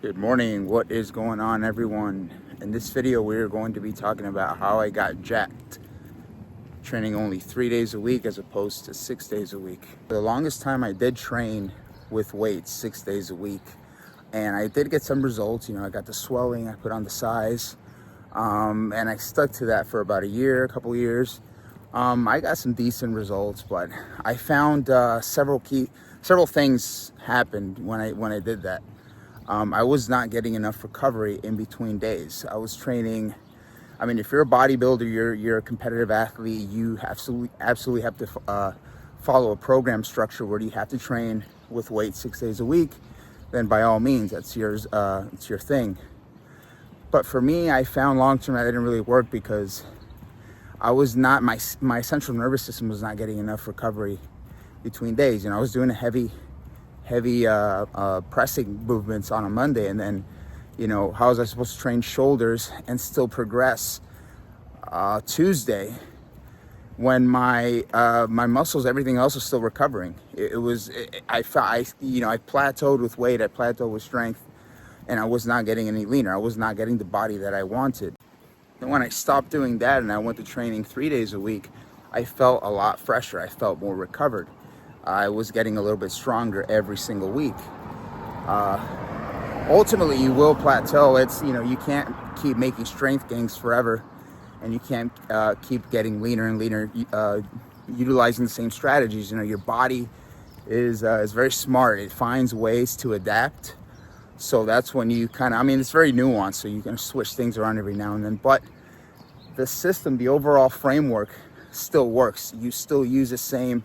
Good morning. What is going on, everyone? In this video, we're going to be talking about how I got jacked, training only 3 days a week as opposed to 6 days a week. For the longest time, I did train with weights 6 days a week, and I did get some results. I got the swelling, I put on the size, and I stuck to that for about a couple years. I got some decent results, but I found several things happened when I did that. I was not getting enough recovery in between days. I was training. I mean, if you're a bodybuilder, you're a competitive athlete, you absolutely have to follow a program structure where you have to train with weight 6 days a week. Then by all means, that's yours. It's your thing. But for me, I found long term that didn't really work because I was not my central nervous system was not getting enough recovery between days. I was doing a heavy pressing movements on a Monday, and then how was I supposed to train shoulders and still progress Tuesday when my muscles, everything else was still recovering? I plateaued with weight, I plateaued with strength, and I was not getting any leaner. I was not getting the body that I wanted. And when I stopped doing that and I went to training 3 days a week, I felt a lot fresher. I felt more recovered. I was getting a little bit stronger every single week. Ultimately, you will plateau. You can't keep making strength gains forever, and you can't keep getting leaner and leaner utilizing the same strategies. Your body is very smart. It finds ways to adapt. So that's when you it's very nuanced, so you can switch things around every now and then. But the system, the overall framework still works. You still use the same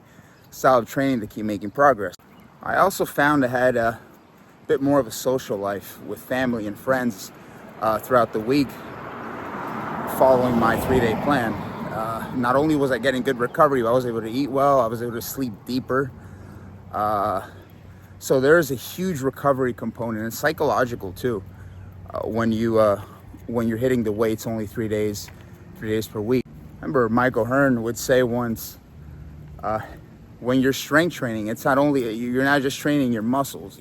style of training to keep making progress. I also found I had a bit more of a social life with family and friends throughout the week following my 3-day plan. Not only was I getting good recovery, but I was able to eat well, I was able to sleep deeper. So there's a huge recovery component, and psychological too, when you're hitting the weights only 3 days per week. I remember Michael Hearn would say once, when you're strength training, you're not just training your muscles.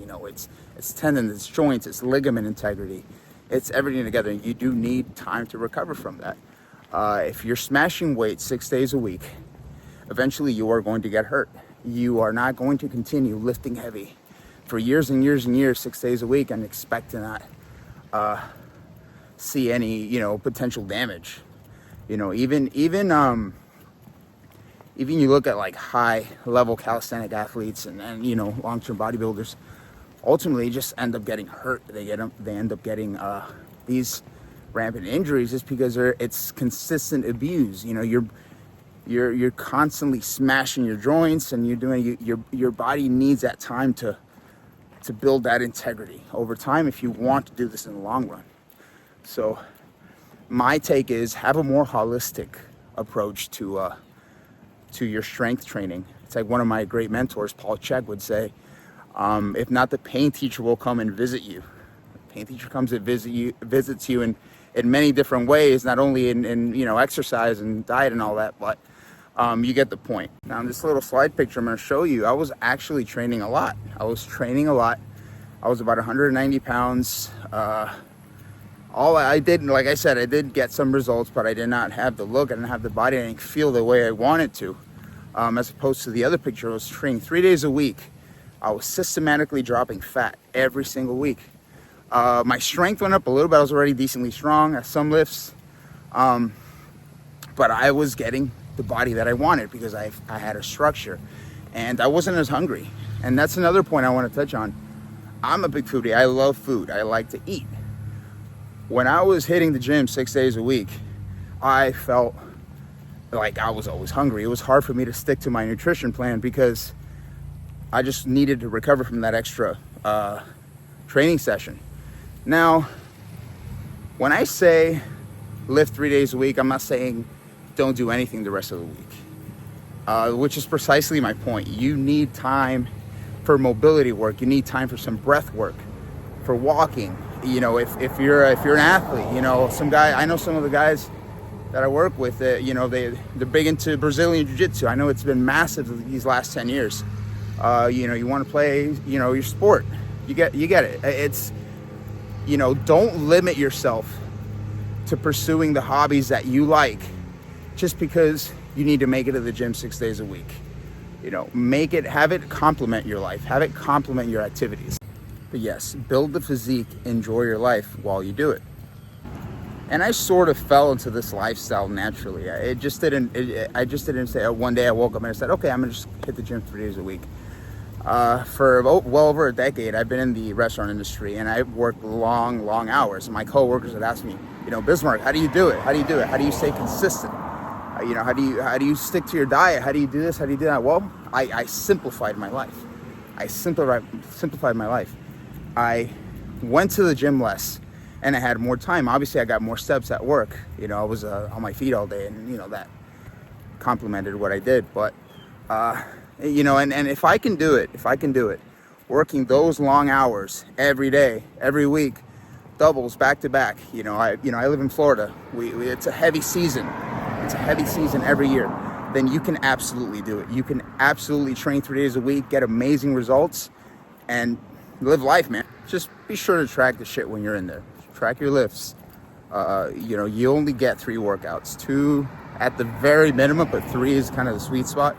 It's tendons, it's joints, it's ligament integrity, it's everything together. You do need time to recover from that. If you're smashing weights 6 days a week, eventually you are going to get hurt. You are not going to continue lifting heavy for years and years and years, 6 days a week, and expect to not see any potential damage. Even you look at like high level calisthenic athletes and long-term bodybuilders, ultimately just end up getting hurt. They end up getting these rampant injuries just because it's consistent abuse. You're constantly smashing your joints, and your body needs that time to build that integrity over time if you want to do this in the long run. So my take is have a more holistic approach to your strength training. It's like one of my great mentors, Paul Chek, would say, if not, the pain teacher will come and visit you. The pain teacher comes and visits you in many different ways, not only in exercise and diet and all that, but you get the point. Now, in this little slide picture I'm going to show you, I was actually training a lot. I was about 190 pounds. All I did, like I said, I did get some results, but I did not have the look, I didn't have the body, I didn't feel the way I wanted to. As opposed to the other picture, I was training 3 days a week. I was systematically dropping fat every single week. My strength went up a little bit. I was already decently strong at some lifts. But I was getting the body that I wanted because I had a structure, and I wasn't as hungry. And that's another point I want to touch on. I'm a big foodie. I love food. I like to eat. When I was hitting the gym 6 days a week, I felt like I was always hungry. It was hard for me to stick to my nutrition plan because I just needed to recover from that extra training session. Now, when I say lift 3 days a week, I'm not saying don't do anything the rest of the week, which is precisely my point. You need time for mobility work. You need time for some breath work, for walking. If you're an athlete, I know some of the guys that I work with, they're big into Brazilian Jiu-Jitsu. I know it's been massive these last 10 years. You want to play, your sport. You get it. You know, don't limit yourself to pursuing the hobbies that you like just because you need to make it to the gym 6 days a week. You know, have it complement your life, have it complement your activities. But yes, build the physique, enjoy your life while you do it. And I sort of fell into this lifestyle naturally. I just didn't say, one day I woke up and I said, okay, I'm gonna just hit the gym 3 days a week. For well over a decade, I've been in the restaurant industry, and I've worked long hours. My coworkers would ask me, you know, Bismarck, how do you do it? How do you do it? How do you stay consistent? You know, how do you stick to your diet? How do you do this? How do you do that? Well, I simplified my life. I simplified my life. I went to the gym less, and I had more time. Obviously, I got more steps at work. You know, I was on my feet all day, and you know that complemented what I did. But you know, and if I can do it, working those long hours every day, every week, doubles back to back. You know, I live in Florida. It's a heavy season. It's a heavy season every year. Then you can absolutely do it. You can absolutely train 3 days a week, get amazing results, and live life, man. Just be sure to track the shit when you're in there. Track your lifts. You know, you only get 3 workouts, 2 at the very minimum, but 3 is kind of the sweet spot.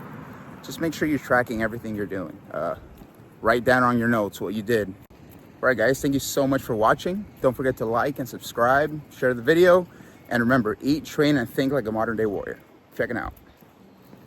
Just make sure you're tracking everything you're doing. Write down on your notes what you did. All right, guys, thank you so much for watching. Don't forget to like and subscribe, share the video, and remember, eat, train, and think like a modern day warrior. Check it out.